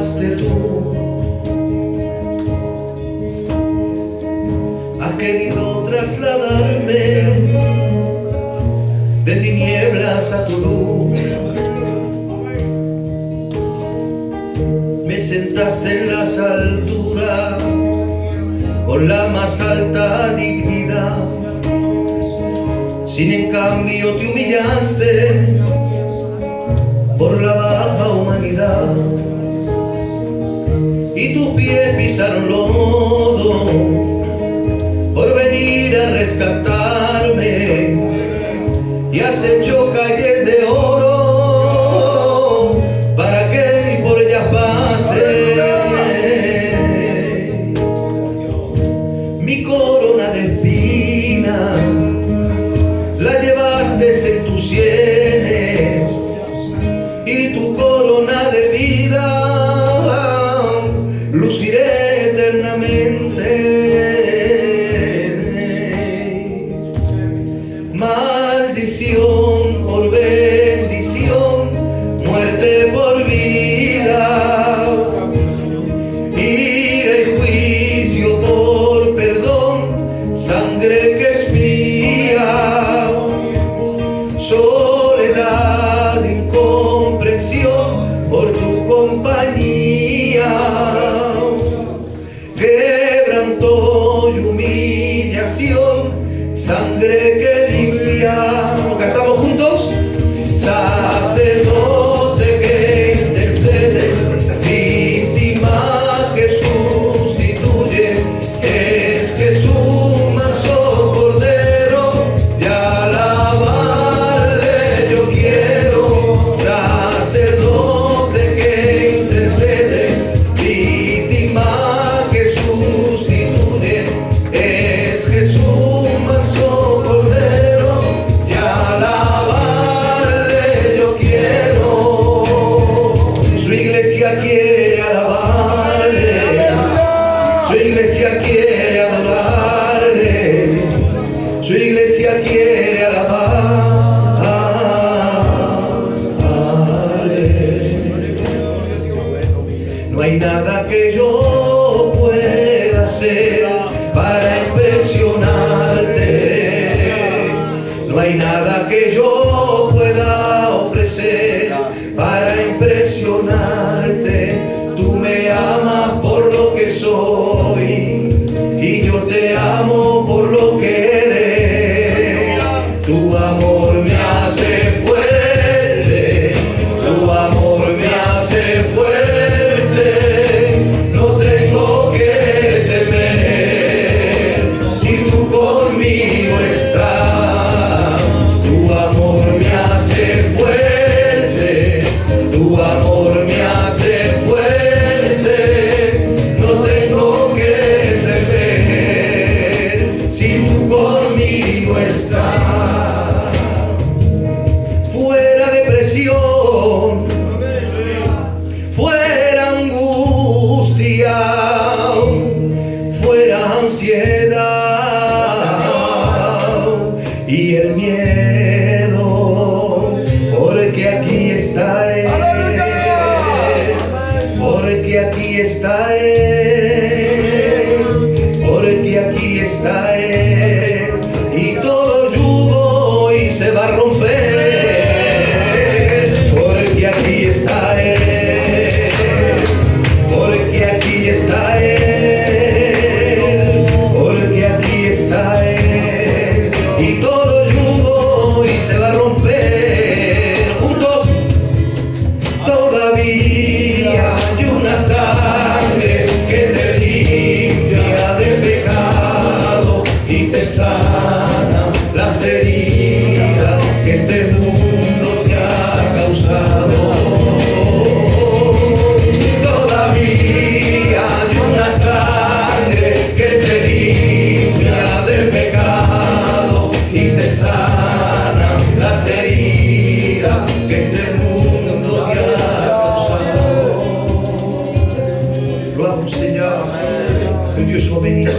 llegaste tú. Has querido trasladarme de tinieblas a tu luz. Me sentaste en las alturas con la más alta dignidad. Sin en cambio te humillaste por la baja humanidad, y tus pies pisaron lodo por venir a rescatarme, y has hecho calles de oro para que por ellas pase mi corona de espinas. La llevaste en tus sienes, y tu corona de vida luciré eternamente. Maldición por bendición, muerte por vida, ira y juicio por perdón, sangre que expía, soledad, incomprensión por tu compañía, quebranto y humillación, sangre que limpia. ¿Lo cantamos juntos? Sacerdote que intercede, víctima que sustituye, es Jesús manso cordero, de alabarle yo quiero. Sacerdote que intercede, víctima que sustituye, es Jesús manso cordero, de alabarle yo quiero. Su iglesia quiere alabarle, su iglesia quiere adorarle, su iglesia quiere alabarle. No hay nada que yo pueda hacer para impresionarte, no hay nada que yo pueda ofrecer para impresionarte. Tú me amas por lo que soy, y yo te amo por lo que eres. Tu amor me hace fuerte, tu amor me hace fuerte. No tengo que temer si tú conmigo estás. Tu amor me hace fuerte, tu amor me hace fuerte. No tengo que temer si tú conmigo estás. Fuera depresión, fuera angustia, fuera ansiedad y el miedo, porque aquí está Él, porque aquí está Él, porque aquí está Él, y todo yugo hoy se va a romper, porque aquí está Él, porque aquí está Él, porque aquí está Él, y todo yugo hoy se va a romper. Juntos, todavía hay una sangre que te limpia de pecado y te sana las heridas que este mundo te ha causado. Todavía hay una sangre que te limpia de pecado y te sana las heridas que este mundo te ha causado. Lo hago, Señor, que Dios lo bendiga.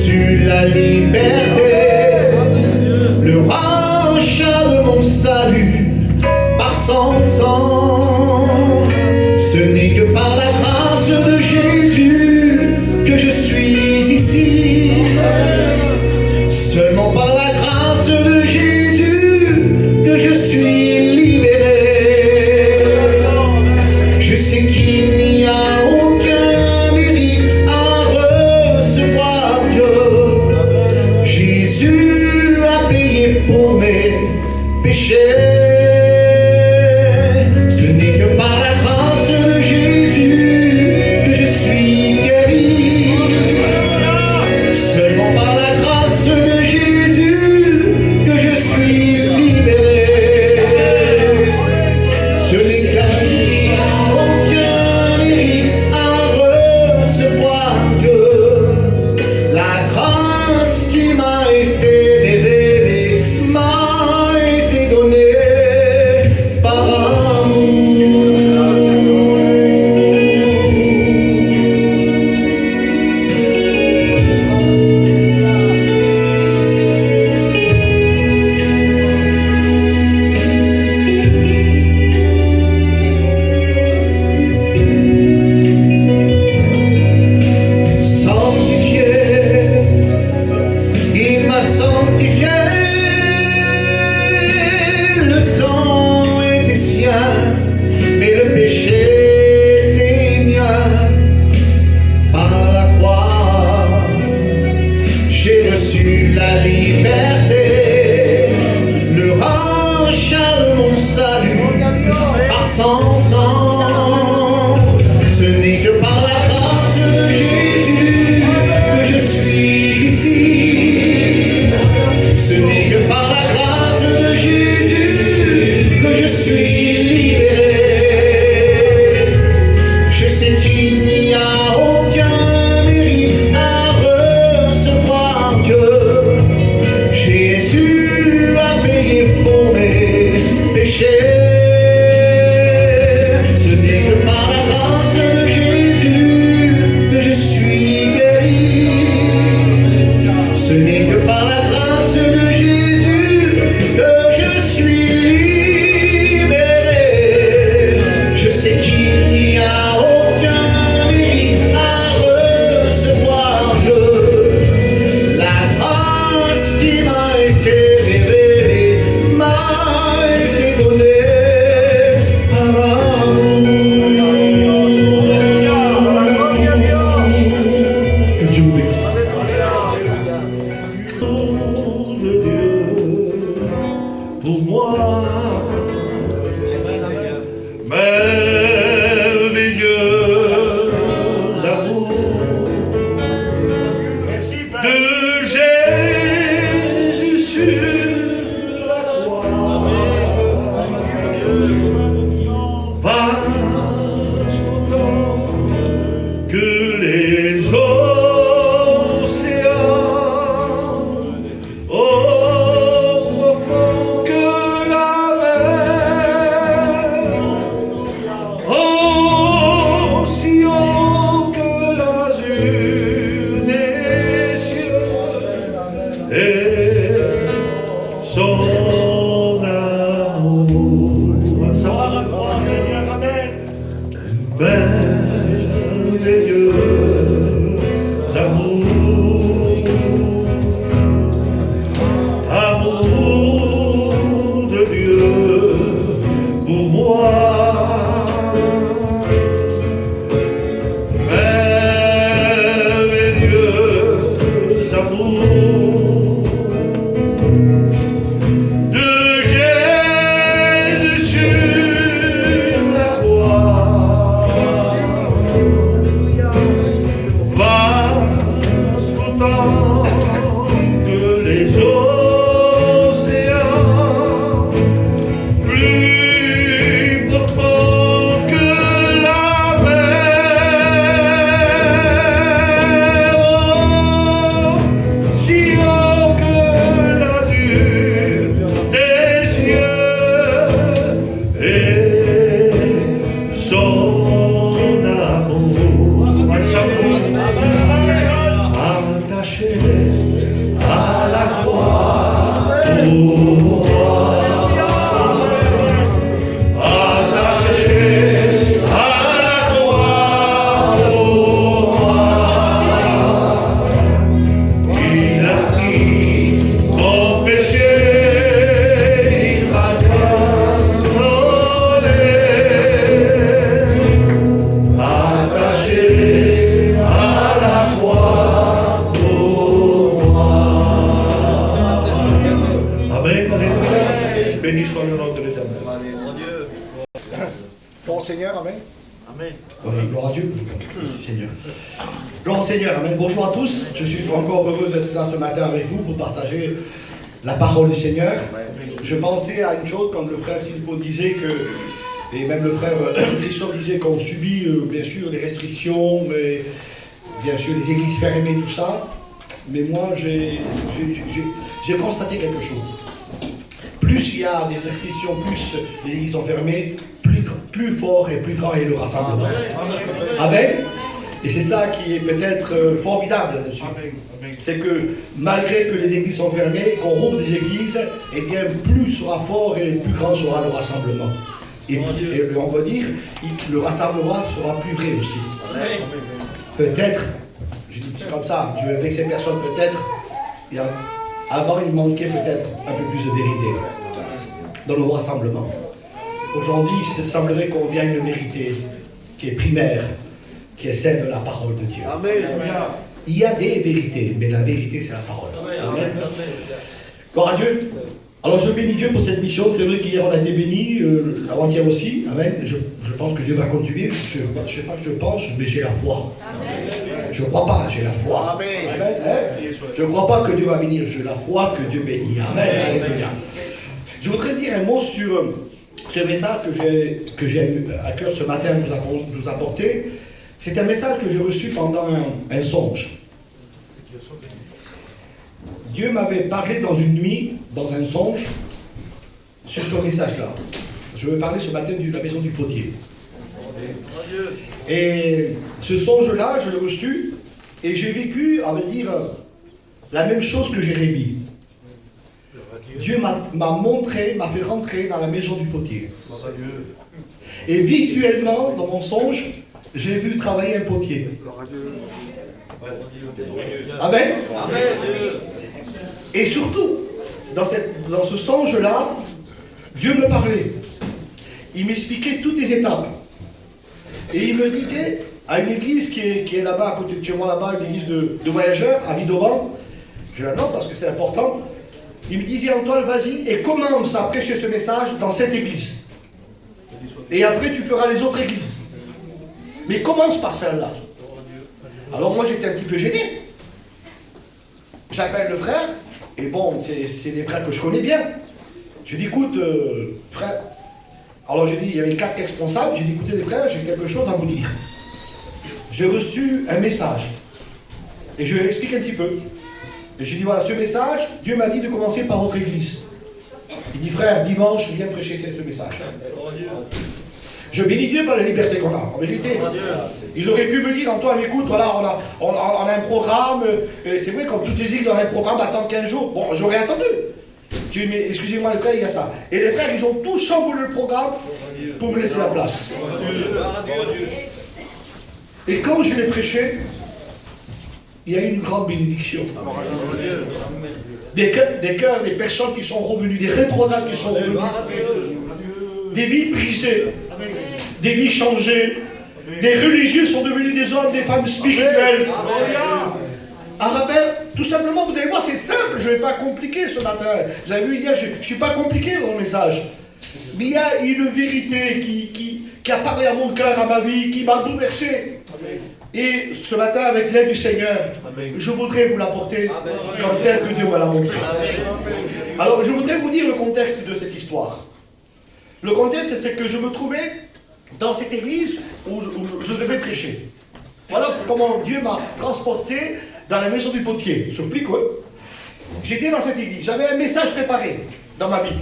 reçu la liberté, le rachat de mon salut par son sang. Ce n'est que par la grâce de Jésus que je suis ici, seulement par la grâce de Jésus que je suis libéré. Je sais qu'il n'y a aucun mérite à recevoir Dieu. Jésus a payé pour mes péchés. Ce n'est que par la grâce de Jésus que je suis guéri, seulement par la grâce de Jésus que je suis libéré. Je n'ai aucun mérite à recevoir Dieu. La grâce qui m'a été révélée m'a été donnée par sanctifié, le sang était sien, mais le péché était mien. Par la croix, j'ai reçu la liberté, le rachat de mon salut par son sang. Ce n'est que par la grâce de Jésus que je suis ici. Ce n'est que par la grâce de Jésus que je suis libéré. Je sais qu'il n'y a aucun mérite à recevoir Dieu. Jésus a payé pour mes péchés. Ce n'est que par la grâce de Jésus que je suis guéri. Ce n'est que par la grâce de Jésus que je suis libéré. Je sais qu'il n'y a aucun mérite à recevoir Dieu. La grâce qui m'a été révélée m'a été donnée par amour. Que Dieu vous bénisse. De Dieu pour moi, merveilleux amour de Jésus sur la croix, vaste autant que les océans, profond que la mer, aussi haut que l'azur des cieux, et son amour. Merveilleux amour, amour de Dieu pour moi, merveilleux amour de Jésus sur la croix, Gloire à Dieu. Merci Seigneur. Gloire au Seigneur. Amen. Bonjour à tous. Je suis encore heureux d'être là ce matin avec vous pour partager la parole du Seigneur. Je pensais à une chose, comme le frère Philippot disait que, et même le frère Christophe disait qu'on subit bien sûr les restrictions, mais bien sûr les églises fermées, tout ça. Mais moi, j'ai constaté quelque chose. Plus il y a des restrictions, plus les églises sont fermées, plus fort et plus grand est le rassemblement. Amen. Et c'est ça qui est peut-être formidable là-dessus. C'est que malgré que les églises sont fermées, qu'on rouvre des églises, eh bien plus sera fort et plus grand sera le rassemblement. Et on va dire, le rassemblement sera plus vrai aussi. Peut-être, je dis comme ça, avec ces personnes peut-être, avant il manquait peut-être un peu plus de vérité dans le rassemblement. Aujourd'hui, il semblerait qu'on vient une vérité qui est primaire, qui est celle de la parole de Dieu. Amen. Il y a des vérités, mais la vérité c'est la parole. Amen. Gloire à Dieu. Alors je bénis Dieu pour cette mission. C'est vrai qu'hier on a été bénis, avant-hier aussi. Amen. Je pense que Dieu va continuer. Je ne sais pas que je pense, mais j'ai la foi. Amen. Je ne crois pas, j'ai la foi. Amen. Amen. Je ne crois pas que Dieu va bénir, j'ai la foi que Dieu bénit. Amen. Alléluia. Je voudrais dire un mot sur ce message que j'ai eu à cœur ce matin nous apporter. C'est un message que j'ai reçu pendant un songe. Dieu m'avait parlé dans une nuit, dans un songe, sur ce message-là. Je vais parler ce matin de la maison du potier. Et ce songe-là, je l'ai reçu, et j'ai vécu, à vrai dire, la même chose que Jérémie. Dieu m'a montré, m'a fait rentrer dans la maison du potier. Et visuellement, dans mon songe, j'ai vu travailler un potier. Amen. Amen. Et surtout, dans ce songe-là, Dieu me parlait. Il m'expliquait toutes les étapes. Et il me disait, à une église qui est là-bas, à côté de chez moi, là-bas, une église de voyageurs, à Vidauban, je dis non, parce que c'est important. Il me disait, Antoine, vas-y et commence à prêcher ce message dans cette église. Et après, tu feras les autres églises. Mais commence par celle-là. Alors moi, j'étais un petit peu gêné. J'appelle le frère, et bon, c'est des frères que je connais bien. Je dis, écoute, frère. Alors j'ai dit, il y avait 4 responsables, j'ai dit, écoutez les frères, j'ai quelque chose à vous dire. J'ai reçu un message. Et je lui explique un petit peu. Et j'ai dit, voilà, ce message, Dieu m'a dit de commencer par votre église. Il dit, frère, dimanche, viens prêcher ce message. Je bénis Dieu par la liberté qu'on a, en vérité. Ils auraient pu me dire, Antoine, écoute, voilà, on a un programme. C'est vrai, comme toutes les églises, on a un programme, attendre 15 jours. Bon, j'aurais attendu. J'ai dit, mais excusez-moi, le frère, il y a ça. Et les frères, ils ont tous chamboulé le programme pour me laisser la place. Et quand je l'ai prêché, il y a eu une grande bénédiction. Des cœurs, des personnes qui sont revenues, des rétrogrades qui sont revenus, des vies brisées, des vies changées, des religieux sont devenus des hommes, des femmes spirituelles. Un rappel, tout simplement, vous allez voir, c'est simple, je ne vais pas compliquer ce matin. Vous avez vu hier, je ne suis pas compliqué dans le message. Mais il y a une vérité qui a parlé à mon cœur, à ma vie, qui m'a bouleversé. Et ce matin, avec l'aide du Seigneur, je voudrais vous l'apporter comme tel que Dieu me l'a montré. Alors, je voudrais vous dire le contexte de cette histoire. Le contexte, c'est que je me trouvais dans cette église où je devais prêcher. Voilà comment Dieu m'a transporté dans la maison du potier. Surpris quoi. J'étais dans cette église, j'avais un message préparé dans ma Bible.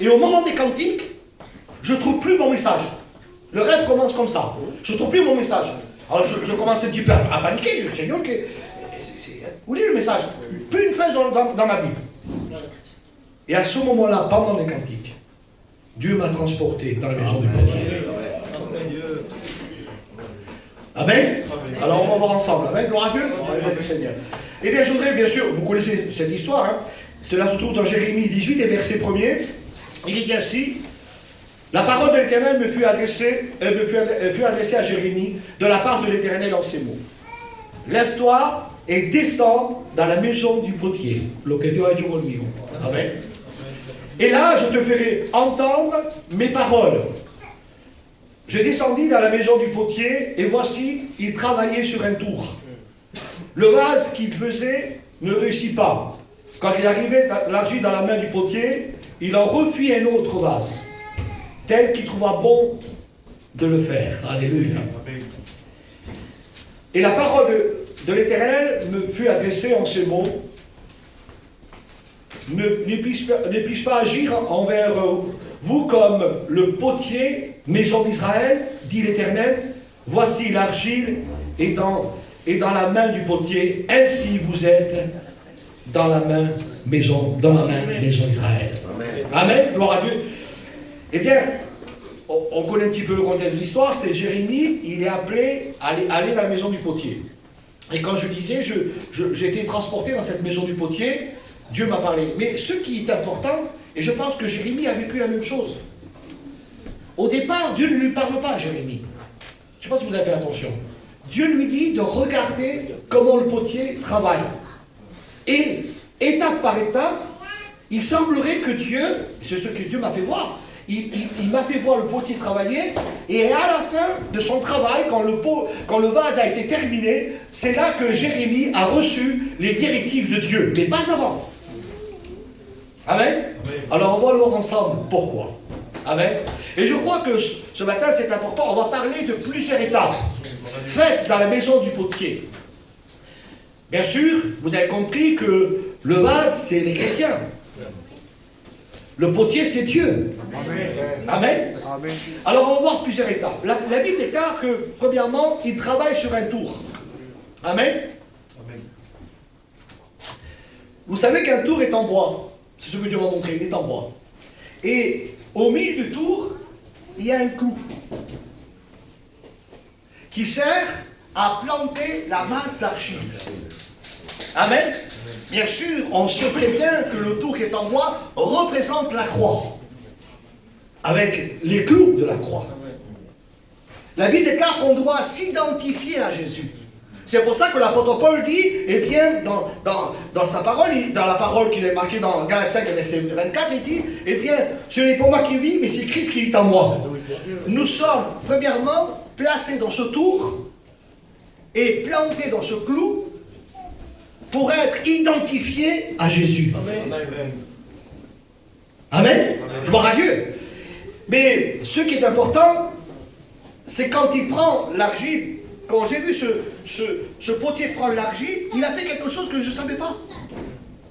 Et au moment des cantiques, je ne trouve plus mon message. Le rêve commence comme ça. Je ne trouve plus mon message. Alors je commence un petit peu à paniquer. Je dis, Seigneur, où est le message? Plus une phrase dans ma Bible. Et à ce moment-là, pendant les cantiques, Dieu m'a transporté dans la maison du potier. Amen. Alors on va voir ensemble. Amen. Gloire à Dieu. Amen, Seigneur. Eh bien, je voudrais, bien sûr, vous connaissez cette histoire. Hein. Cela se trouve dans Jérémie 18 et verset 1er. Il est dit ainsi. La parole de l'Éternel me fut adressée à Jérémie de la part de l'Éternel en ces mots. Lève-toi et descends dans la maison du potier. Amen. Et là, je te ferai entendre mes paroles. Je descendis dans la maison du potier, et voici, il travaillait sur un tour. Le vase qu'il faisait ne réussit pas. Quand il arrivait l'argile dans la main du potier, il en refit un autre vase, tel qu'il trouva bon de le faire. Alléluia. Et la parole de l'Éternel me fut adressée en ces mots. Ne puis-je pas agir envers vous comme le potier, maison d'Israël, dit l'Éternel? Voici l'argile est dans la main du potier, ainsi vous êtes dans ma main, maison d'Israël. Amen. Amen. Gloire à Dieu. Eh bien, on connaît un petit peu le contexte de l'histoire, c'est Jérémie, il est appelé à aller dans la maison du potier. Et quand je disais, j'ai été transporté dans cette maison du potier, Dieu m'a parlé. Mais ce qui est important, et je pense que Jérémie a vécu la même chose. Au départ, Dieu ne lui parle pas à Jérémie. Je ne sais pas si vous avez fait attention. Dieu lui dit de regarder comment le potier travaille. Et étape par étape, il semblerait que Dieu, c'est ce que Dieu m'a fait voir, il m'a fait voir le potier travailler, et à la fin de son travail, quand le vase a été terminé, c'est là que Jérémie a reçu les directives de Dieu, mais pas avant. Amen. Alors on va le voir ensemble pourquoi. Amen. Et je crois que ce matin c'est important, on va parler de plusieurs étapes faites dans la maison du potier. Bien sûr, vous avez compris que le vase c'est les chrétiens. Le potier, c'est Dieu. Amen. Amen. Amen. Alors, on va voir plusieurs étapes. La Bible déclare que, premièrement, il travaille sur un tour. Amen. Amen. Vous savez qu'un tour est en bois. C'est ce que Dieu m'a montré, il est en bois. Et au milieu du tour, il y a un clou qui sert à planter la masse d'argile. Amen. Bien sûr, on sait très bien que le tour qui est en bois représente la croix, avec les clous de la croix. La Bible déclare qu'on doit s'identifier à Jésus. C'est pour ça que l'apôtre Paul dit, eh bien, dans sa parole, dans la parole qu'il est marquée dans Galates 5, verset 24, il dit, eh bien, ce n'est pas moi qui vis, mais c'est Christ qui vit en moi. Nous sommes, premièrement, placés dans ce tour et plantés dans ce clou, pour être identifié à Jésus. Amen. Amen. Gloire à Dieu. Mais ce qui est important, c'est quand il prend l'argile, quand j'ai vu ce potier prendre l'argile, il a fait quelque chose que je ne savais pas.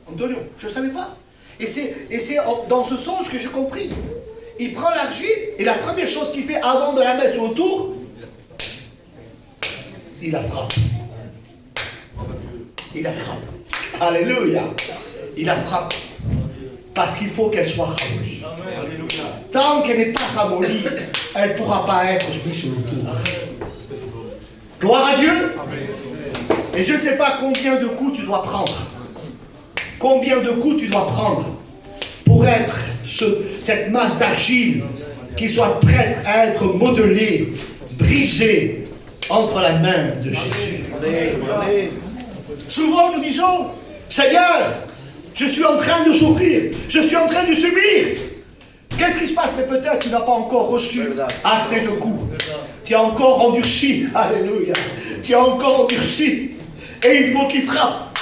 Antonio, je ne savais pas. Et c'est dans ce sens que j'ai compris. Il prend l'argile, et la première chose qu'il fait avant de la mettre sur le tour, il la frappe. Il la frappe. Alléluia. Il la frappe. Parce qu'il faut qu'elle soit ramollie. Tant qu'elle n'est pas ramollie, elle ne pourra pas être mise sur le tour. Gloire à Dieu. Et je ne sais pas combien de coups tu dois prendre. Combien de coups tu dois prendre pour être cette masse d'argile qui soit prête à être modelée, brisée entre la main de Jésus. Amen. Souvent nous disons, Seigneur, je suis en train de souffrir, je suis en train de subir. Qu'est-ce qui se passe? Mais peut-être tu n'as pas encore reçu assez de coups. Tu as encore endurci. Alléluia. Tu as encore endurci. Et il faut qu'il frappe.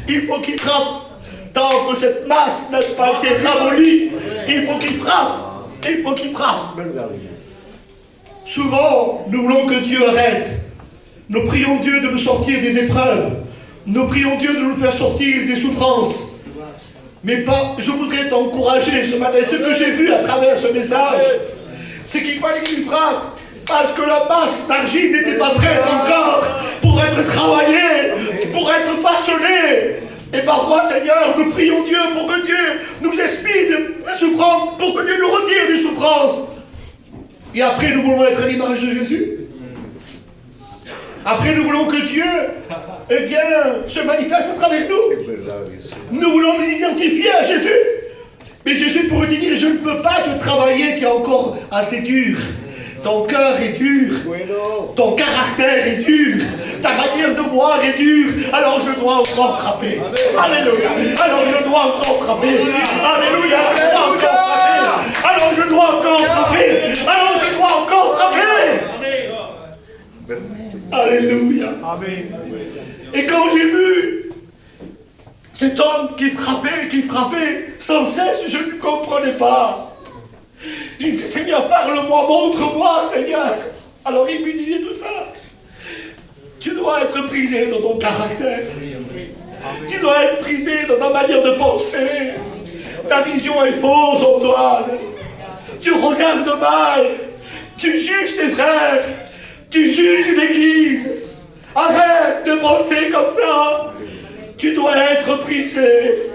Il faut qu'il frappe. Tant que cette masse n'a pas été ramollie, il faut qu'il frappe. Il faut qu'il frappe. Souvent, nous voulons que Dieu arrête. Nous prions Dieu de nous sortir des épreuves. Nous prions Dieu de nous faire sortir des souffrances. Mais je voudrais t'encourager ce matin. Ce que j'ai vu à travers ce message, c'est qu'il fallait qu'il frappe. Parce que la masse d'argile n'était pas prête encore pour être travaillée, pour être façonnée. Et parfois, Seigneur, nous prions Dieu pour que Dieu nous expie des souffrances, pour que Dieu nous retire des souffrances. Et après, nous voulons être à l'image de Jésus. Après, nous voulons que Dieu, eh bien, se manifeste à travers nous. Nous voulons nous identifier à Jésus. Mais Jésus pourrait te dire, je ne peux pas te travailler, tu es encore assez dur. Ton cœur est dur. Ton caractère est dur. Ta manière de voir est dure. Alors je dois encore frapper. Alléluia. Alors je dois encore frapper. Alléluia. Alors je dois encore frapper. Alors je dois encore frapper. Alors je dois encore frapper. Alléluia. Amen. Et quand j'ai vu cet homme qui frappait sans cesse, je ne comprenais pas. Je disais, Seigneur, parle-moi, montre-moi, Seigneur. Alors il me disait tout ça. Tu dois être brisé dans ton caractère. Tu dois être brisé dans ta manière de penser. Ta vision est fausse, Antoine. Tu regardes mal. Tu juges tes frères. Tu juges l'Église. Arrête de penser comme ça. Tu dois être brisé.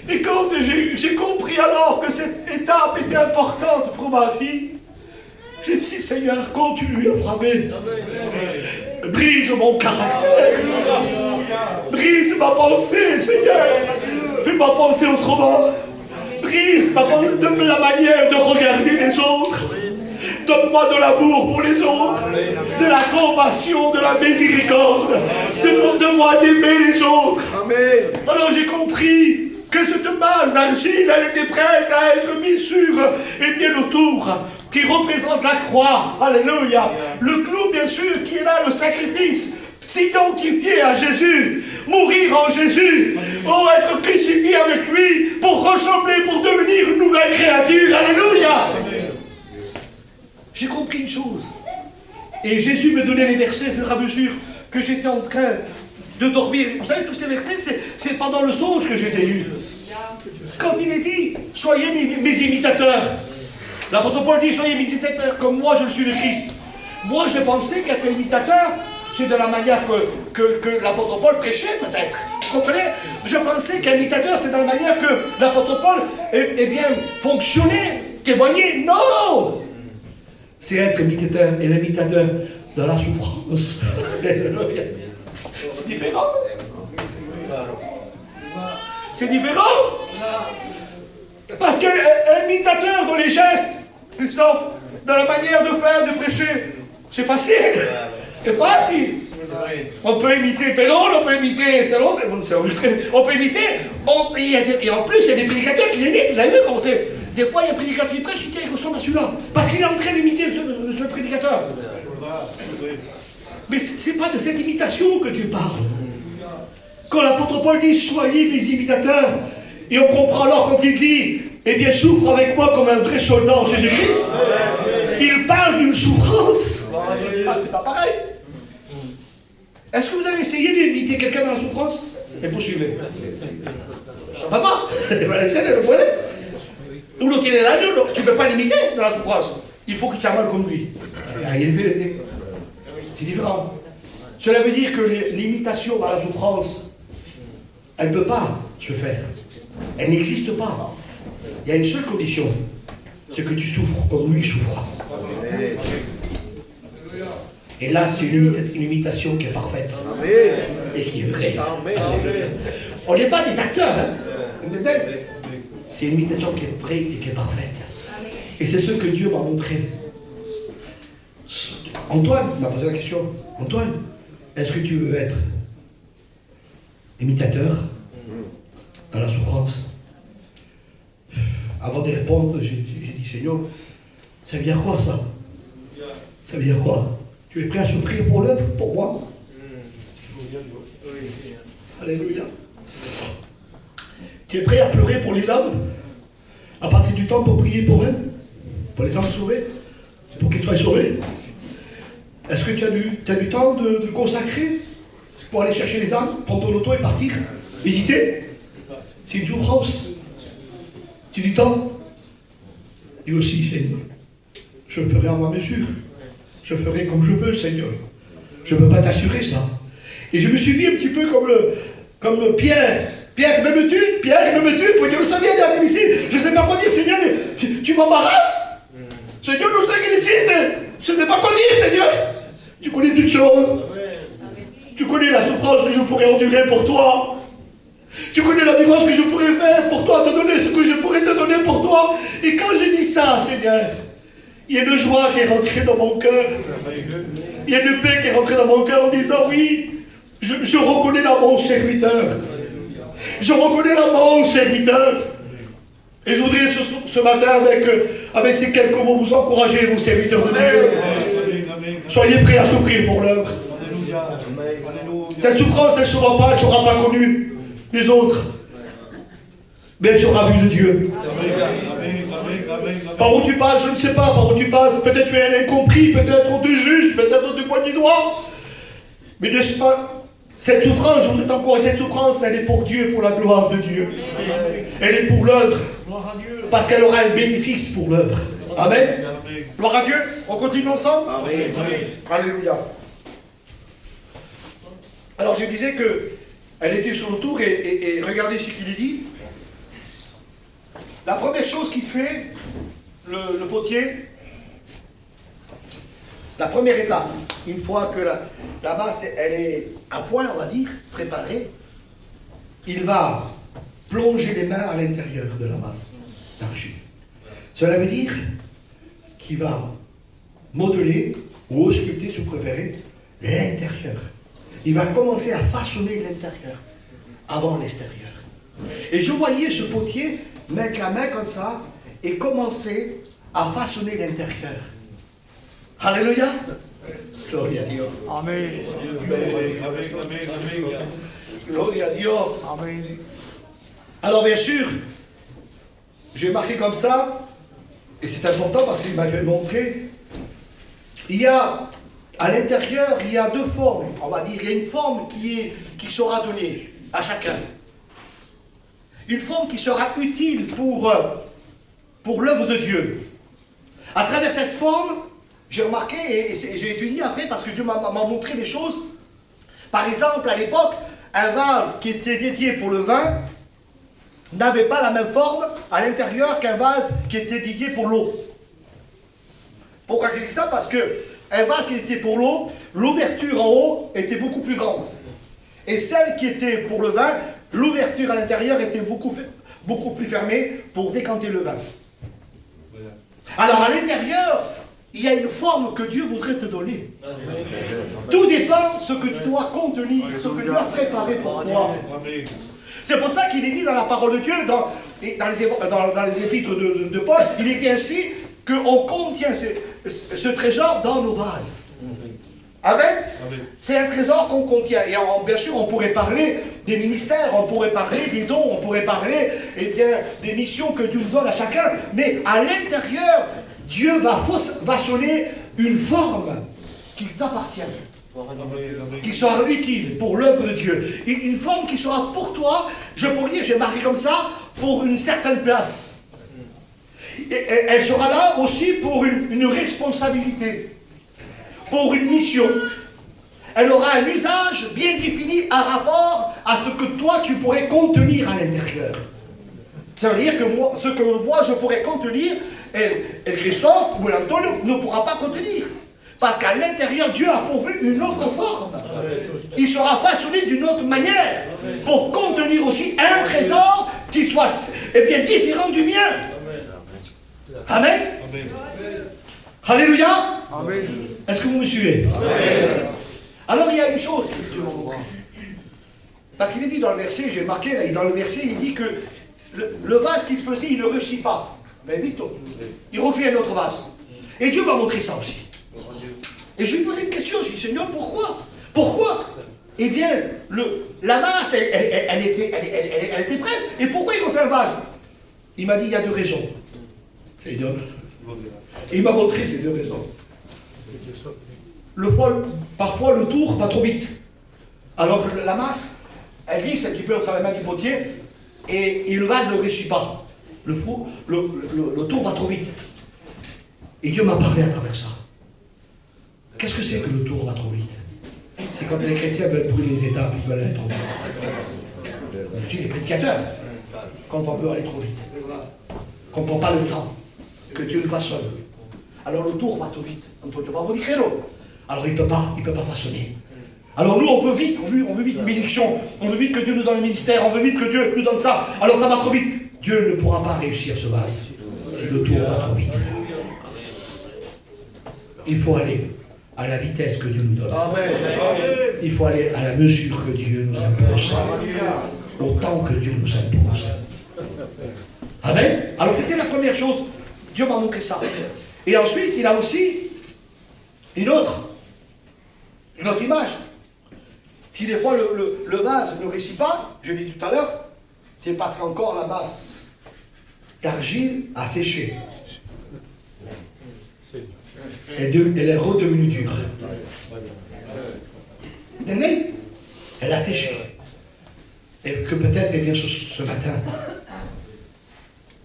Et quand j'ai compris alors que cette étape était importante pour ma vie, j'ai dit, Seigneur, continue à frapper. Brise mon caractère. Brise ma pensée, Seigneur. Fais-moi penser autrement. Brise la manière de regarder les autres. Donne-moi de l'amour pour les autres, de la compassion, de la miséricorde. Demande-moi d'aimer les autres. Amen. Alors j'ai compris que cette masse d'argile, elle était prête à être mise sur et bien autour, qui représente la croix. Alléluia. Le clou, bien sûr, qui est là, le sacrifice. S'identifier à Jésus, mourir en Jésus, être crucifié avec lui, pour ressembler, pour devenir une nouvelle créature. Alléluia. J'ai compris une chose. Et Jésus me donnait les versets au fur et à mesure que j'étais en train de dormir. Vous savez, tous ces versets, c'est pendant le songe que je les ai eus. Quand il est dit, soyez mes imitateurs. L'apôtre Paul dit, soyez mes imitateurs comme moi je le suis de Christ. Moi je pensais qu'être imitateur, c'est de la manière que l'apôtre Paul prêchait peut-être. Vous comprenez? Je pensais qu'imitateur, c'est de la manière que l'apôtre Paul fonctionnait, témoignait. Non! C'est être imitateur, et l'imitateur de la souffrance. C'est différent. C'est différent. Parce qu'un imitateur dans les gestes, Christophe, dans la manière de faire, de prêcher, c'est facile. C'est facile. On peut imiter Pélon, on peut imiter Talon, on peut imiter. Et en plus, il y a des prédicateurs qui imitent. Vous avez vu comment c'est? Des fois, il y a un prédicateur qui prêche, il ressemble à celui-là. Parce qu'il est en train d'imiter ce prédicateur. Mais ce n'est pas de cette imitation que Dieu parle. Quand l'apôtre Paul dit, soyez mes imitateurs, et on comprend alors quand il dit, eh bien, souffre avec moi comme un vrai soldat en Jésus-Christ. Il parle d'une souffrance. Ah, c'est pas pareil. Est-ce que vous avez essayé d'imiter quelqu'un dans la souffrance? Et poursuivez. Ça va pas. Ou l'autre il est là, tu ne peux pas l'imiter dans la souffrance. Il faut que tu mal comme lui. C'est différent. Cela veut dire que l'imitation dans la souffrance, elle ne peut pas se faire. Elle n'existe pas. Il y a une seule condition, c'est que tu souffres comme lui souffre. Et là, c'est une imitation qui est parfaite. Et qui est vraie. On n'est pas des acteurs, hein. C'est une imitation qui est vraie et qui est parfaite. Et c'est ce que Dieu m'a montré. Antoine m'a posé la question. Antoine, est-ce que tu veux être imitateur dans la souffrance? Avant de répondre, j'ai dit, Seigneur, ça veut dire quoi ça? Ça veut dire quoi? Tu es prêt à souffrir pour l'œuvre, pour moi? Alléluia. Tu es prêt à pleurer pour les âmes? À passer du temps pour prier pour elles? Pour les âmes sauvées? C'est pour qu'elles soient sauvées? Est-ce que tu as du temps de consacrer pour aller chercher les âmes, prendre ton auto et partir? Visiter? C'est une souffrance. Tu as du temps? Et aussi, Seigneur, je le ferai à ma mesure. Je ferai comme je veux, Seigneur. Je ne peux pas t'assurer ça. Et je me suis dit un petit peu comme Pierre. Pierre, m'aimes-tu? Pierre, m'aimes-tu? Pour dire, le Seigneur, il y a ici. Je ne sais pas quoi dire, Seigneur, mais tu m'embarrasses. Seigneur, nous sommes je ne sais pas quoi dire, Seigneur. Tu connais toutes choses. Tu connais la souffrance que je pourrais endurer pour toi. Tu connais l'endurance que je pourrais faire pour toi, te donner ce que je pourrais te donner pour toi. Et quand j'ai dit ça, Seigneur, il y a une joie qui est rentrée dans mon cœur. Il y a une paix qui est rentrée dans mon cœur en disant, oui, je reconnais là mon serviteur. Je reconnais là mon serviteur. Et je voudrais ce matin, avec ces quelques mots, vous encourager, vos serviteurs de Dieu. Soyez prêts à souffrir pour l'œuvre. Cette souffrance, elle ne sera pas connue des autres, mais elle sera vue de Dieu. Par où tu passes, je ne sais pas par où tu passes. Peut-être tu es un incompris, peut-être on te juge, peut-être on te pointe du doigt. Mais n'est-ce pas, cette souffrance, je voudrais t'encourager, cette souffrance, elle est pour Dieu, pour la gloire de Dieu. Elle est pour l'œuvre, parce qu'elle aura un bénéfice pour l'œuvre. Amen. Gloire à Dieu. On continue ensemble. Amen. Alléluia. Alors je disais qu'elle était sur le tour et regardez ce qu'il dit. La première chose qu'il fait, le potier, la première étape, une fois que la masse elle est à point, on va dire, préparée, il va plonger les mains à l'intérieur de la masse d'argile. Cela veut dire qu'il va modeler ou ausculter, si vous préférez, l'intérieur. Il va commencer à façonner l'intérieur avant l'extérieur. Et je voyais ce potier mettre la main comme ça et commencer à façonner l'intérieur. Alléluia. Gloria a Dieu. Amen. Gloria a Dieu. Amen. Alors bien sûr, j'ai marqué comme ça, et c'est important parce qu'il m'a fait montrer, il y a, à l'intérieur, il y a deux formes, on va dire, il y a une forme qui sera donnée à chacun. Une forme qui sera utile pour l'œuvre de Dieu. À travers cette forme, j'ai remarqué, et j'ai étudié après parce que Dieu m'a montré des choses. Par exemple, à l'époque, un vase qui était dédié pour le vin n'avait pas la même forme à l'intérieur qu'un vase qui était dédié pour l'eau. Pourquoi je dis ça? Parce que un vase qui était pour l'eau, l'ouverture en haut était beaucoup plus grande. Et celle qui était pour le vin, l'ouverture à l'intérieur était beaucoup plus fermée pour décanter le vin. Alors à l'intérieur, il y a une forme que Dieu voudrait te donner. Tout dépend de ce que tu dois contenir, ce que Dieu a préparé pour toi. C'est pour ça qu'il est dit dans la parole de Dieu, dans les épîtres de Paul, il est dit ainsi qu'on contient ce trésor dans nos vases. Amen. C'est un trésor qu'on contient. Et bien sûr, on pourrait parler des ministères, on pourrait parler des dons, on pourrait parler des missions que Dieu nous donne à chacun. Mais à l'intérieur, Dieu va façonner une forme qui t'appartient, qui sera utile pour l'œuvre de Dieu. Une forme qui sera pour toi, je pourrais dire, j'ai marqué comme ça, pour une certaine place. Et elle sera là aussi pour une responsabilité, pour une mission. Elle aura un usage bien défini en rapport à ce que toi tu pourrais contenir à l'intérieur. Ça veut dire que ce que moi je pourrais contenir, El Christophe ou l'Antonio ne pourra pas contenir. Parce qu'à l'intérieur, Dieu a pourvu une autre forme. Il sera façonné d'une autre manière pour contenir aussi un trésor qui soit bien différent du mien. Amen. Alléluia. Est-ce que vous me suivez? Amen. Alors il y a une chose que Dieu m'a montré. Parce qu'il est dit dans le verset, j'ai marqué là, dans le verset, il dit que le vase qu'il faisait, il ne réussit pas. Mais vite, il refait un autre vase. Et Dieu m'a montré ça aussi. Et je lui ai posé une question, je lui ai dit, Seigneur, pourquoi? Pourquoi? Eh bien, la masse, elle était prête. Et pourquoi il refait un vase? Il m'a dit, il y a deux raisons. C'est énorme. Et il m'a montré ces deux raisons. Parfois, le tour va trop vite. Alors, la masse, elle glisse un petit peu entre la main du potier, et le vase ne réussit pas. Le tour va trop vite. Et Dieu m'a parlé à travers ça. Qu'est-ce que c'est que le tour va trop vite? C'est quand les chrétiens veulent brûler les étapes, ils veulent aller trop vite. Je suis les prédicateurs, quand on veut aller trop vite. Qu'on ne prend pas le temps, que Dieu le façonne. Alors le tour va trop vite. Antonio va vous dire hello. Alors il ne peut pas façonner. Alors nous on veut vite une bénédiction, on veut vite que Dieu nous donne un ministère, on veut vite que Dieu nous donne ça. Alors ça va trop vite. Dieu ne pourra pas réussir ce vase si le tour va trop vite. Il faut aller à la vitesse que Dieu nous donne. Il faut aller à la mesure que Dieu nous impose. Au temps que Dieu nous impose. Amen. Alors c'était la première chose. Dieu m'a montré ça. Et ensuite, il a aussi une autre. Une autre image. Si des fois le vase ne réussit pas, je l'ai dit tout à l'heure, c'est parce qu'encore la masse d'argile a séché. Elle est redevenue dure. Vous entendez? Elle a séché. Et que peut-être, eh bien, ce matin,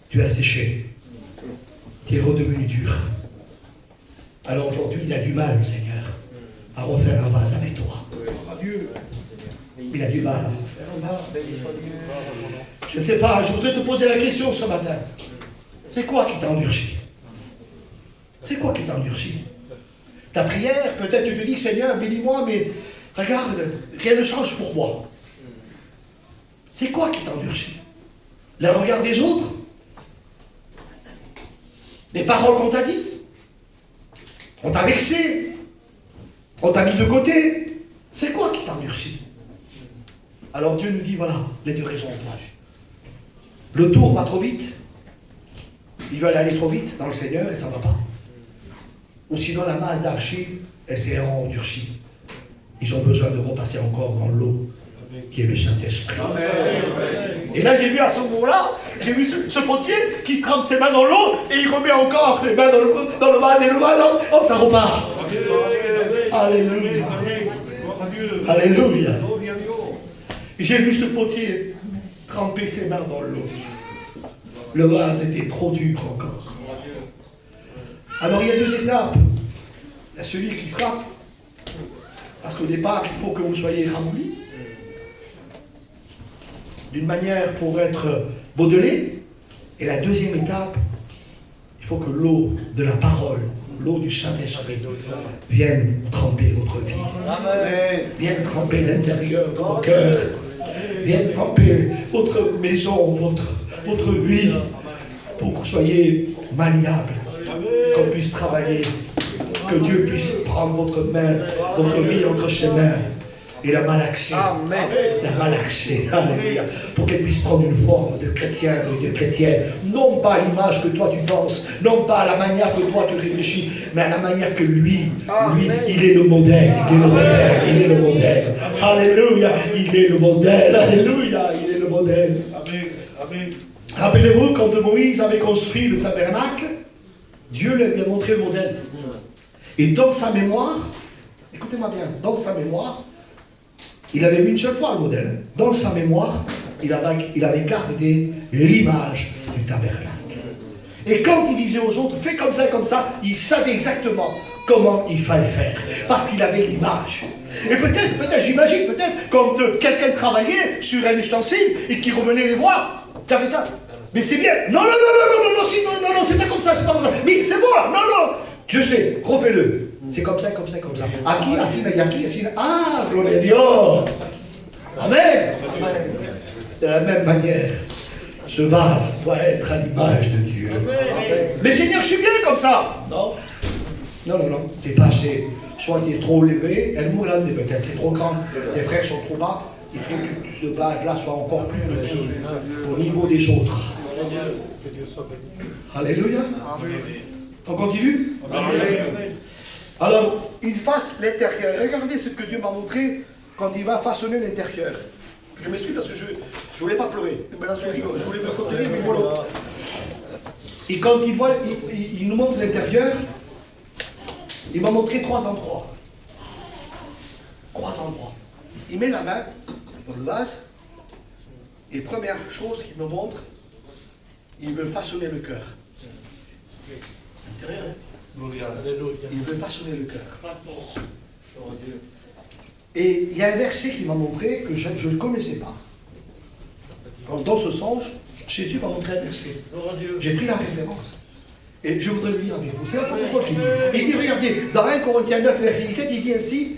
tu as séché. Tu es redevenu dur. Alors aujourd'hui, il a du mal, le Seigneur, à refaire un vase avec toi. Il a du mal à refaire un vase. Je ne sais pas, je voudrais te poser la question ce matin. C'est quoi qui t'endurcit? C'est quoi qui t'endurcit? Ta prière, peut-être tu te dis, Seigneur, bénis-moi, mais regarde, rien ne change pour moi. C'est quoi qui t'endurcit? Le regard des autres? Les paroles qu'on t'a dites? On t'a vexé? On t'a mis de côté? C'est quoi qui t'endurcit? Alors Dieu nous dit, voilà, les deux raisons. Le tour va trop vite. Ils veulent aller trop vite dans le Seigneur et ça ne va pas. Ou sinon la masse d'argile, elle s'est endurcie. Ils ont besoin de repasser encore dans l'eau qui est le Saint-Esprit. Et là j'ai vu à ce moment-là, j'ai vu ce potier qui trempe ses mains dans l'eau et il remet encore les mains dans le vase et le vase, hop, ça repart. Alléluia. Alléluia. J'ai vu ce potier tremper ses mains dans l'eau. Le vase était trop dur encore. Alors il y a deux étapes. Il y a celui qui frappe. Parce qu'au départ, il faut que vous soyez ramolli. D'une manière pour être modelé. Et la deuxième étape, il faut que l'eau de la parole, l'eau du Saint-Esprit, vienne tremper votre vie. Amen. Vienne tremper l'intérieur de vos cœurs. Vienne tremper votre maison, votre vie, pour que vous soyez maniable, qu'on puisse travailler, que Dieu puisse prendre votre main, votre vie entre ses mains et la malaxer. Amen. La malaxer, alléluia, pour qu'elle puisse prendre une forme de chrétien ou de chrétienne, non pas à l'image que toi tu penses, non pas à la manière que toi tu réfléchis, mais à la manière que lui, il est le modèle, il est le modèle. Alléluia, il est le modèle, alléluia, il est le modèle. Amen. Amen. Rappelez-vous, quand Moïse avait construit le tabernacle, Dieu lui avait montré le modèle. Et dans sa mémoire, écoutez-moi bien, dans sa mémoire, il avait vu une seule fois le modèle. Dans sa mémoire, il avait gardé l'image du tabernacle. Et quand il disait aux autres, fais comme ça, il savait exactement comment il fallait faire. Parce qu'il avait l'image. Et peut-être, j'imagine, quand quelqu'un travaillait sur un ustensile et qu'il remenait les voir, tu avais ça. Mais c'est bien. Non, c'est pas comme ça, Mais c'est bon là, non. Je sais, refais-le. C'est comme ça. À qui? À qui? Ah, gloire à Dieu. Amen. De la même manière, ce vase doit être à l'image de Dieu. Amen. Mais Seigneur, je suis bien comme ça. Non. C'est pas assez. Soit il est trop élevé, elle mourra peut-être, c'est trop grand, tes frères sont trop bas. Il faut que ce vase-là soit encore plus petit au niveau des autres. Alléluia. On continue? Amen. Alors, il fasse l'intérieur. Regardez ce que Dieu m'a montré quand il va façonner l'intérieur. Je m'excuse parce que je ne voulais pas pleurer. Mais là, je voulais me contenir, mais voilà. Et quand il nous montre l'intérieur, il m'a montré 3 endroits. 3 endroits. Il met la main dans le vase, et première chose qu'il me montre, il veut façonner le cœur. L'intérieur, hein? Il veut façonner le cœur. Et il y a un verset qui m'a montré que je ne connaissais pas. Dans ce songe, Jésus m'a montré un verset. J'ai pris la référence. Et je voudrais le lire avec vous. C'est l'apôtre Paul qui dit. Il dit, regardez, dans 1 Corinthiens 9, verset 17, il dit ainsi,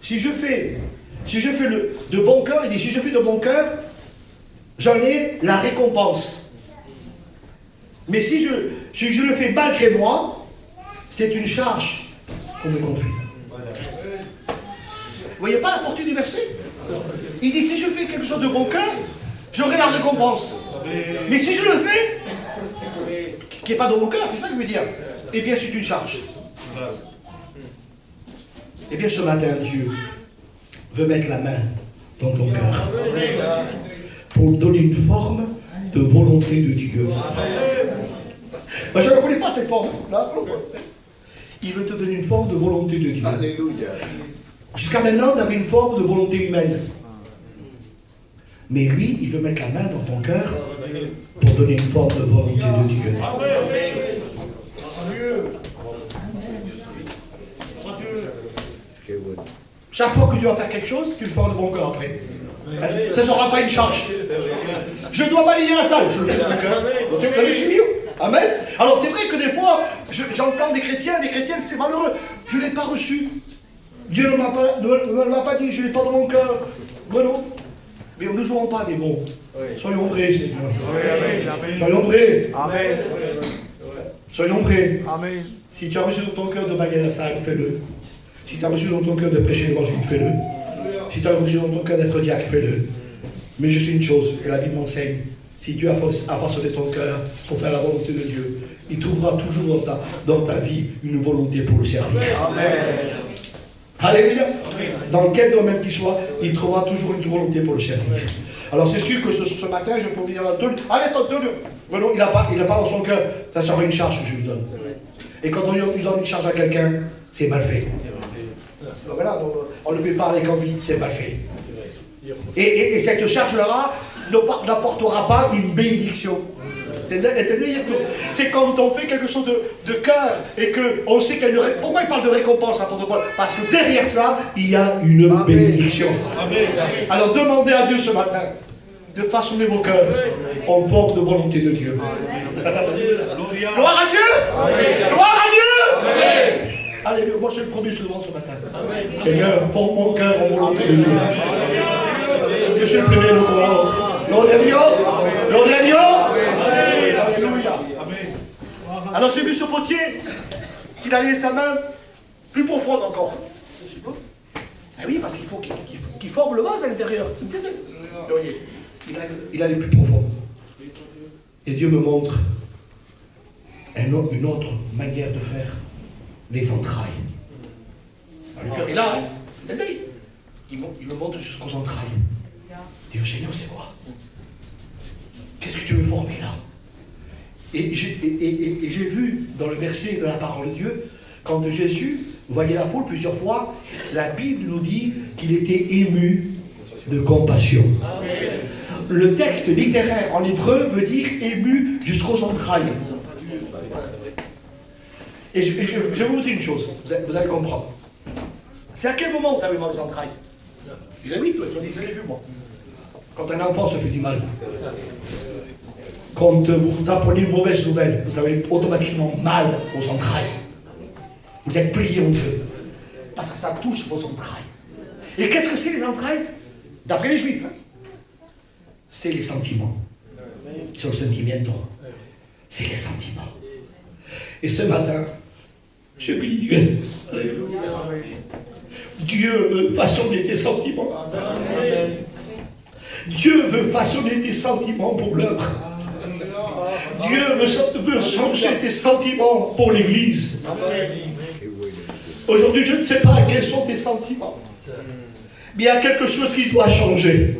si je fais de bon cœur, il dit, si je fais de bon cœur, j'en ai la récompense. Mais si je le fais malgré moi, c'est une charge qu'on me confie. Vous voyez pas la portée du verset? Il dit, si je fais quelque chose de bon cœur, j'aurai la récompense. Mais si je le fais, qui n'est pas dans mon cœur, c'est ça que je veux dire, eh bien c'est une charge. Eh bien, ce matin, Dieu veut mettre la main dans ton cœur pour donner une forme de volonté de Dieu. Ben, je ne connais pas cette forme. Là. Il veut te donner une forme de volonté de Dieu. Alléluia. Jusqu'à maintenant, tu avais une forme de volonté humaine. Mais lui, il veut mettre la main dans ton cœur pour donner une forme de volonté de Dieu. Chaque fois que tu vas faire quelque chose, tu le feras de bon cœur après. Ça ne sera pas une charge. Je dois balayer la salle, je le fais de bon cœur. Vous l'avez suivi? Amen. Alors c'est vrai que des fois, j'entends des chrétiens, des chrétiennes, c'est malheureux. Je ne l'ai pas reçu. Dieu ne me l'a pas dit, je ne l'ai pas dans mon cœur. Bueno. Mais ne jouons pas des mots. Soyons vrais, Seigneur. Soyons vrais. Amen. Soyons vrais. Amen. Si tu as reçu dans ton cœur de balayer la salle, fais-le. Si tu as reçu dans ton cœur de prêcher l'évangile, fais-le. Si tu as reçu dans ton cœur d'être diacre, fais-le. Mais je sais une chose, et la Bible m'enseigne. Si Dieu a façonné ton cœur pour faire la volonté de Dieu, il trouvera toujours dans ta vie une volonté pour le servir. Amen. Alléluia. Dans quel domaine qu'il soit, il trouvera toujours une volonté pour le servir. Alors c'est sûr que ce matin, je peux dire à deux. Allez, non, il n'a pas dans son cœur. Ça sera une charge que je lui donne. Et quand on lui donne une charge à quelqu'un, c'est mal fait. Donc voilà, on ne le fait pas avec envie, c'est mal fait. Et cette charge-là n'apportera pas une bénédiction. C'est quand on fait quelque chose de cœur et qu'on sait qu'il y a une récompense. Pourquoi il parle de récompense, apôtre Paul? Parce que derrière ça, il y a une bénédiction. Alors demandez à Dieu ce matin de façonner vos cœurs en forme de volonté de Dieu. Gloire à Dieu! Gloire à Dieu! Alléluia. Moi, c'est le premier que je te demande ce matin. Seigneur, forme mon cœur en volonté de Dieu. Que je le premier le croire. Gloire à Dieu! Gloire à Dieu! Alléluia. Alors j'ai vu ce potier qu'il allait sa main plus profonde encore. Ah oui, parce qu'il faut qu'il forme le vase à l'intérieur. Vous voyez, il allait plus profond. Et Dieu me montre une autre manière de faire les entrailles. Le cœur est là, hein. Il me montre jusqu'aux entrailles. Dieu, Seigneur, c'est quoi? Qu'est-ce que tu veux former là? Et j'ai vu dans le verset de la parole de Dieu, quand Jésus voyait la foule plusieurs fois, la Bible nous dit qu'il était ému de compassion. Le texte littéraire en hébreu veut dire ému jusqu'aux entrailles. Et je vais vous dire une chose, vous allez comprendre. C'est à quel moment vous avez mal aux entrailles? Il a oui, toi, je l'ai vu moi. Quand un enfant se fait du mal. Quand vous apprenez une mauvaise nouvelle, vous avez automatiquement mal aux entrailles. Vous êtes plié en deux. Parce que ça touche vos entrailles. Et qu'est-ce que c'est les entrailles? D'après les Juifs, hein, c'est les sentiments. C'est le sentimiento. C'est les sentiments. Et ce matin, je bénis Dieu. Dieu veut façonner tes sentiments. Dieu veut façonner tes sentiments pour l'œuvre. Dieu veut changer tes sentiments pour l'Église. Aujourd'hui, je ne sais pas quels sont tes sentiments. Mais il y a quelque chose qui doit changer.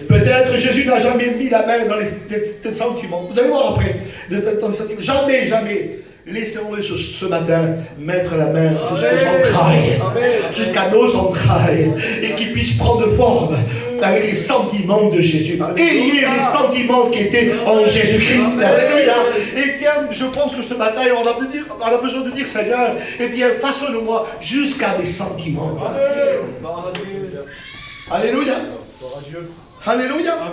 Peut-être Jésus n'a jamais mis la main dans tes sentiments. Vous allez voir après. Dans les sentiments. Jamais, jamais. Laissons-le ce matin mettre la main jusqu'aux entrailles, jusqu'à nos entrailles, et qu'il puisse prendre forme avec les sentiments de Jésus. Ayez les sentiments qui étaient en Jésus-Christ. Alléluia. Eh bien, je pense que ce matin, on a besoin de dire, Seigneur, eh bien, façonne-moi jusqu'à mes sentiments. Alléluia. Alléluia.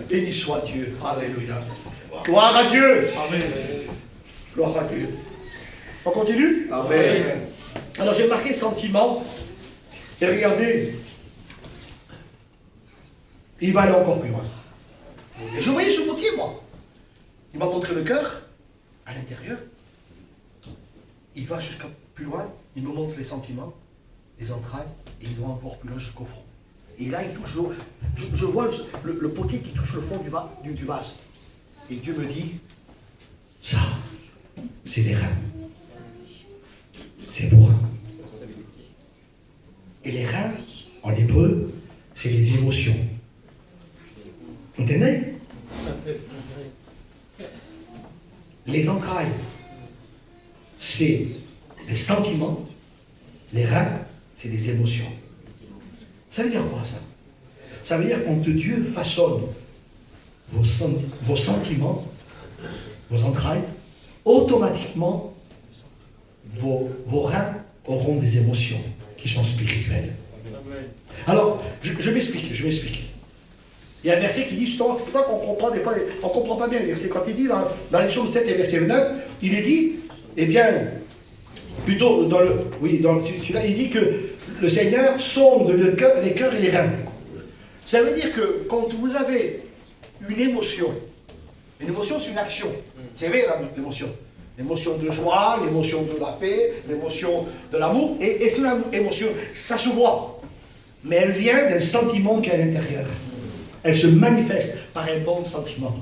Béni soit Dieu. Alléluia. Gloire à Dieu. Amen. Gloire à Dieu. On continue? Amen. Alors j'ai marqué sentiment. Et regardez. Il va aller encore plus loin. Et je voyais ce potier, moi. Il m'a montré le cœur, à l'intérieur. Il va jusqu'à plus loin. Il me montre les sentiments, les entrailles, et il va encore plus loin jusqu'au fond. Et là, il touche l'eau. Je vois le potier qui touche le fond du vase. Et Dieu me dit, ça, c'est les reins. C'est vos reins. Et les reins, en hébreu, c'est les émotions. Entendez? Les entrailles, c'est les sentiments. Les reins, c'est les émotions. Ça veut dire quoi ça? Ça veut dire quand Dieu façonne vos sentiments, vos entrailles, automatiquement, vos reins auront des émotions qui sont spirituelles. Alors, je m'explique. Il y a un verset qui dit, justement, c'est pour ça qu'on comprend des fois, on ne comprend pas bien les versets. Quand il dit dans les Psaumes 7 et verset 9, il est dit, eh bien, plutôt dans celui-là, il dit que le Seigneur sonde les cœurs et les reins. Ça veut dire que quand vous avez une émotion c'est une action. C'est vrai l'émotion. L'émotion de joie, l'émotion de la paix, l'émotion de l'amour. Et cette émotion, ça se voit. Mais elle vient d'un sentiment qui est à l'intérieur. Elle se manifeste par un bon sentiment.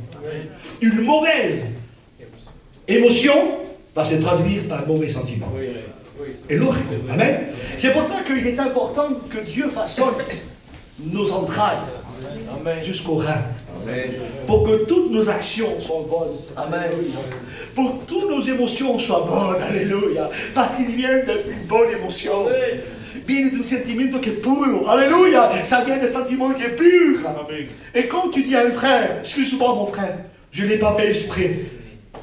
Une mauvaise émotion va se traduire par un mauvais sentiment. Et l'autre, amen. C'est pour ça qu'il est important que Dieu façonne nos entrailles jusqu'au rein. Pour que toutes nos actions soient bonnes. Amen. Pour que toutes nos émotions soient bonnes. Alléluia. Parce qu'il vient d'une bonne émotion. Viene d'un sentiment qui est pur. Alléluia. Ça vient d'un sentiment qui est pur. Amen. Et quand tu dis à un frère, excuse-moi mon frère, je ne l'ai pas fait exprès.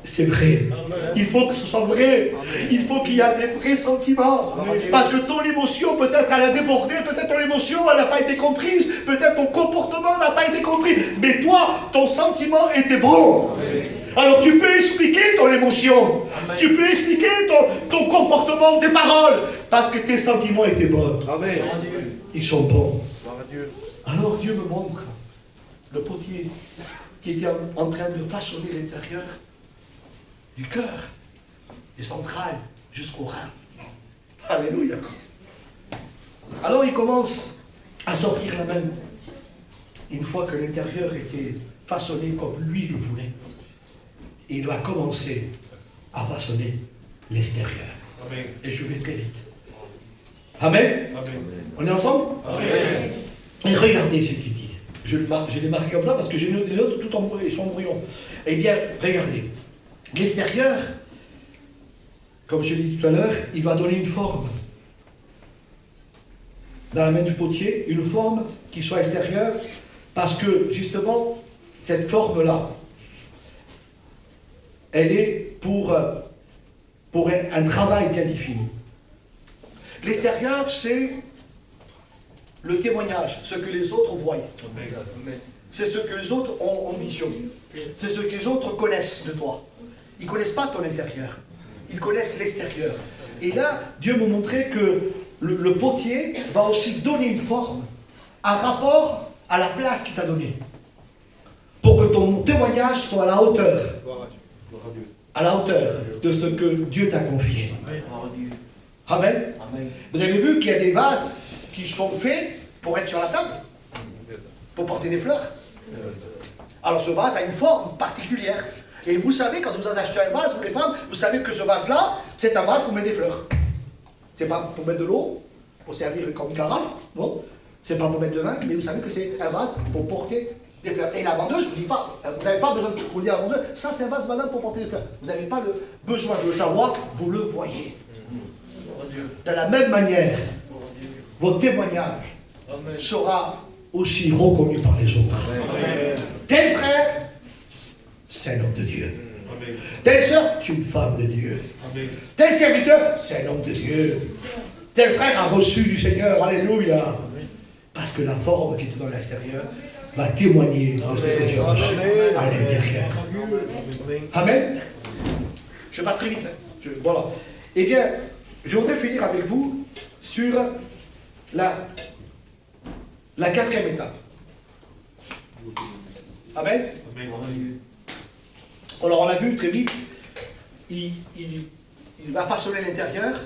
C'est vrai. Amen. Il faut que ce soit vrai. Amen. Il faut qu'il y ait des vrais sentiments. Amen. Parce que ton émotion, peut-être elle a débordé, peut-être ton émotion, elle n'a pas été comprise, peut-être ton comportement n'a pas été compris. Mais toi, ton sentiment était bon. Amen. Alors tu peux expliquer ton émotion. Amen. Tu peux expliquer ton comportement, tes paroles. Parce que tes sentiments étaient bons. Amen. Ils sont bons. Alors Dieu me montre le potier qui était en train de façonner l'intérieur du cœur, des entrailles jusqu'au rein. Alléluia. Alors il commence à sortir la main. Une fois que l'intérieur était façonné comme lui le voulait, et il va commencer à façonner l'extérieur. Amen. Et je vais très vite. Amen. Amen. On est ensemble? Amen. Et regardez ce qu'il dit. Je l'ai marqué comme ça parce que j'ai noté les autres tout en son brouillon. Eh bien, regardez. L'extérieur, comme je l'ai dit tout à l'heure, il va donner une forme. Dans la main du potier, une forme qui soit extérieure, parce que justement, cette forme-là, elle est pour un travail bien défini. L'extérieur, c'est le témoignage, ce que les autres voient. C'est ce que les autres ont en vision. C'est ce que les autres connaissent de toi. Ils ne connaissent pas ton intérieur. Ils connaissent l'extérieur. Et là, Dieu m'a montré que le potier va aussi donner une forme en rapport à la place qu'il t'a donnée. Pour que ton témoignage soit à la hauteur. À la hauteur de ce que Dieu t'a confié. Amen. Vous avez vu qu'il y a des vases qui sont faits pour être sur la table, pour porter des fleurs. Alors ce vase a une forme particulière. Et vous savez, quand vous avez acheté un vase, vous les femmes, vous savez que ce vase-là, c'est un vase pour mettre des fleurs. C'est pas pour mettre de l'eau, pour servir comme carafe, non. C'est pas pour mettre de vin, mais vous savez que c'est un vase pour porter des fleurs. Et la vendeuse, je vous dis pas, vous n'avez pas besoin de vous dire à la vendeuse, ça c'est un vase madame pour porter des fleurs. Vous n'avez pas le besoin de le savoir, vous le voyez. De la même manière, votre témoignage sera aussi reconnu par les autres. Amen. Tel frère, c'est un homme de Dieu. Amen. Telle sœur, c'est une femme de Dieu. Amen. Tel serviteur, c'est un homme de Dieu. Tel frère a reçu du Seigneur. Alléluia. Amen. Parce que la forme qui est dans l'extérieur va témoigner de ce que tu as reçu à l'intérieur. Amen. Je passe très vite. Voilà. Eh bien, je voudrais finir avec vous sur la quatrième étape. Amen. Alors on l'a vu très vite, il va façonner l'intérieur,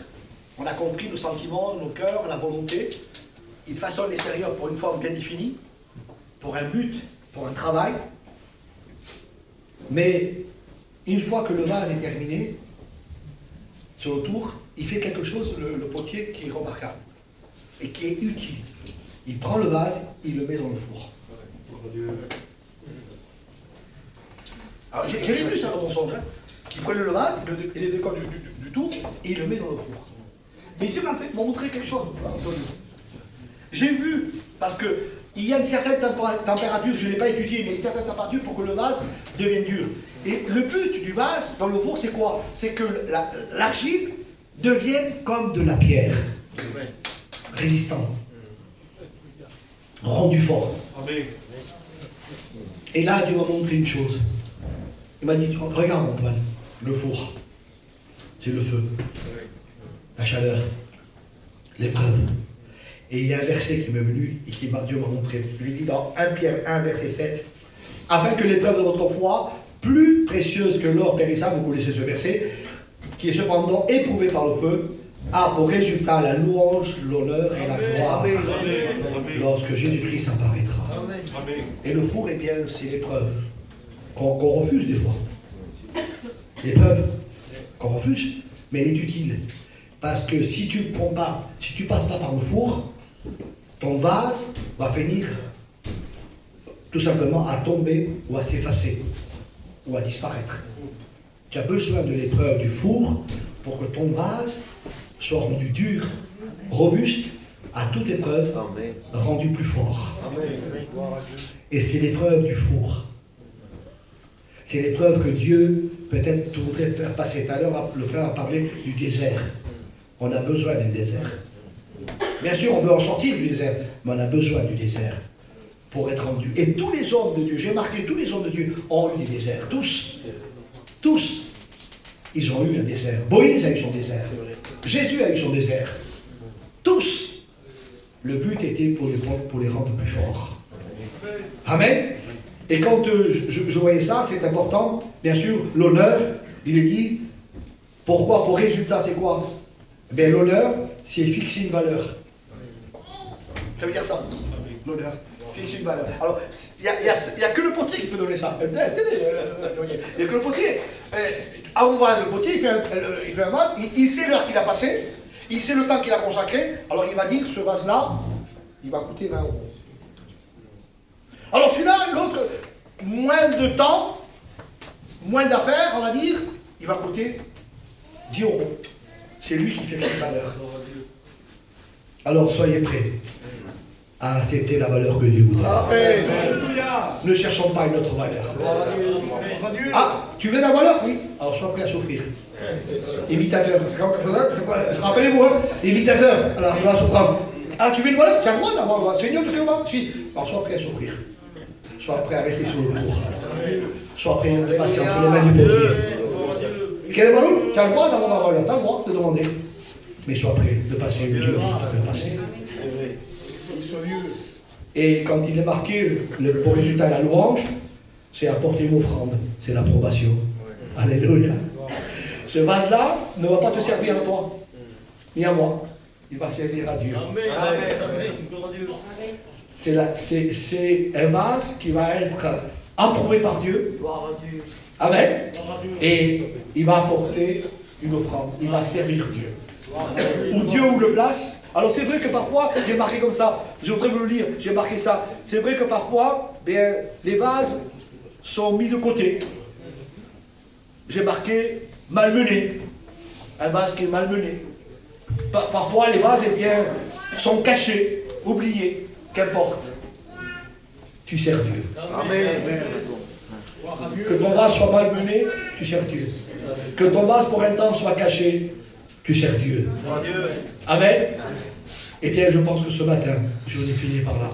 on a compris nos sentiments, nos cœurs, la volonté, il façonne l'extérieur pour une forme bien définie, pour un but, pour un travail, mais une fois que le vase est terminé, sur le tour, il fait quelque chose, le potier, qui est remarquable. et qui est utile. Il prend le vase, il le met dans le four. Alors, je l'ai vu ça dans mon songe, hein, qui prenait le vase, il le décolle du tour et il le met dans le four. Mais Dieu m'a montré quelque chose, Antonio. J'ai vu, parce qu'il y a une certaine température, je ne l'ai pas étudié, mais une certaine température pour que le vase devienne dur. Et le but du vase dans le four, c'est quoi? C'est que l'argile devienne comme de la pierre. Résistante. Rendu fort. Et là, Dieu m'a montré une chose. Il m'a dit, regarde Antoine, le four, c'est le feu, la chaleur, l'épreuve. Et il y a un verset qui m'est venu et qui Dieu m'a montré. Il dit dans 1 Pierre 1, verset 7, afin que l'épreuve de votre foi, plus précieuse que l'or périssable, vous connaissez ce verset, qui est cependant éprouvé par le feu, a pour résultat la louange, l'honneur et la gloire lorsque Jésus-Christ apparaîtra. Et le four, eh bien, c'est l'épreuve qu'on refuse des fois. L'épreuve qu'on refuse, mais elle est utile. Parce que si tu passes pas par le four, ton vase va finir tout simplement à tomber ou à s'effacer ou à disparaître. Tu as besoin de l'épreuve du four pour que ton vase soit rendu dur, robuste, à toute épreuve, rendu plus fort. Et c'est l'épreuve du four. C'est l'épreuve que Dieu, peut-être, voudrait faire passer. Tout à l'heure, le frère a parlé du désert. On a besoin d'un désert. Bien sûr, on veut en sortir du désert, mais on a besoin du désert pour être rendu. Et tous les hommes de Dieu, j'ai marqué, tous les hommes de Dieu ont eu des déserts. Tous. Tous. Ils ont eu un désert. Moïse a eu son désert. Jésus a eu son désert. Tous. Le but était pour les rendre plus forts. Amen. Et quand je voyais ça, c'est important. Bien sûr, l'honneur, il est dit, pourquoi? Pour résultat, c'est quoi? Ben, l'honneur, c'est fixer une valeur. Ça veut dire ça, l'honneur. Fixer une valeur. Alors, il n'y a que le potier qui peut donner ça. Il n'y a que le potier. On va le potier, il fait un vase, il sait l'heure qu'il a passé, il sait le temps qu'il a consacré, alors il va dire, ce vase-là, il va coûter 20 €. Alors celui-là, l'autre, moins de temps, moins d'affaires, on va dire, il va coûter 10 €. C'est lui qui fait la valeur. Alors soyez prêts à accepter la valeur que Dieu vous donne. Amen. Ne cherchons pas une autre valeur. Ah, tu veux la valeur? Oui. Alors sois prêt à souffrir. Imitateur. Rappelez-vous, hein, imitateur alors, de la souffrance. Ah, tu veux une valeur? Tu as le droit d'avoir un Seigneur, tu vas. Si. Alors sois prêt à souffrir. Sois prêt à rester sur le tour. Sois prêt à passer entre les mains du potier. Quel est le ballon? Tu as le droit d'avoir la valeur, tu as le droit de demander. Mais sois prêt de passer le Dieu qui te fait passer. Et quand il est marqué, pour résultat la louange, c'est apporter une offrande, c'est l'approbation. Alléluia. Ce vase-là ne va pas te servir à toi, ni à moi. Il va servir à Dieu. C'est un vase qui va être approuvé par Dieu. Amen. Et il va apporter une offrande. Il va servir Dieu. Où Dieu où le place. Alors c'est vrai que parfois, j'ai marqué comme ça, je voudrais vous le lire, j'ai marqué ça. C'est vrai que parfois, bien, les vases sont mis de côté. J'ai marqué malmené. Un vase qui est malmené. Parfois, les vases, eh bien, sont cachés, oubliés. Qu'importe. Tu sers Dieu. Amen. Que ton vase soit malmené, tu sers Dieu. Que ton vase pour un temps soit caché, tu sers Dieu. Amen. Eh bien, je pense que ce matin, je vais finir par là.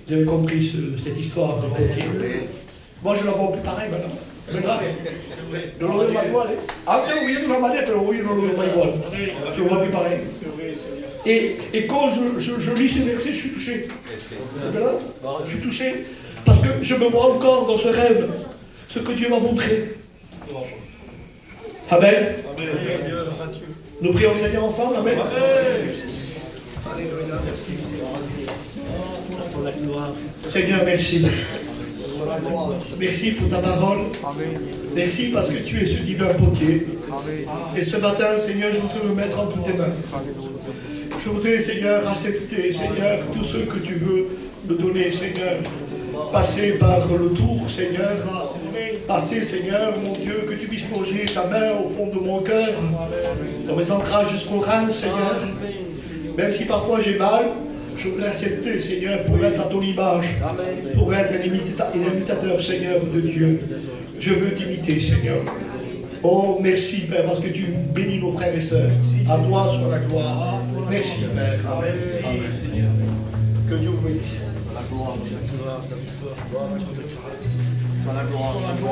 Vous avez compris cette histoire de potier. Moi, je ne la vois plus pareil maintenant. Non lo vedo mai uguale? Anche lui non l'ha detto, io non lo vedo mai uguale. Je ne vois plus pareil. Et quand je lis ce verset, je suis touché. Je suis touché parce que je me vois encore dans ce rêve, ce que Dieu m'a montré. Amen. Nous prions le Seigneur ensemble. Amen. Alléluia. Merci. Seigneur, merci. Merci pour ta parole. Merci parce que tu es ce divin potier. Et ce matin, Seigneur, je voudrais me mettre entre tes mains. Je voudrais, Seigneur, accepter, Seigneur, tout ce que tu veux me donner, Seigneur. Passer par le tour, Seigneur. Passer, Seigneur, mon Dieu, que tu puisses plonger ta main au fond de mon cœur, dans mes entrailles jusqu'au rein, Seigneur. Même si parfois j'ai mal, je voudrais accepter, Seigneur, pour être à ton image, pour être un imitateur, Seigneur, de Dieu. Je veux t'imiter, Seigneur. Oh, merci, Père, parce que tu bénis nos frères et sœurs. À toi soit la gloire. Merci, Père. Amen. Que Dieu vous bénisse. La gloire, la gloire, la gloire.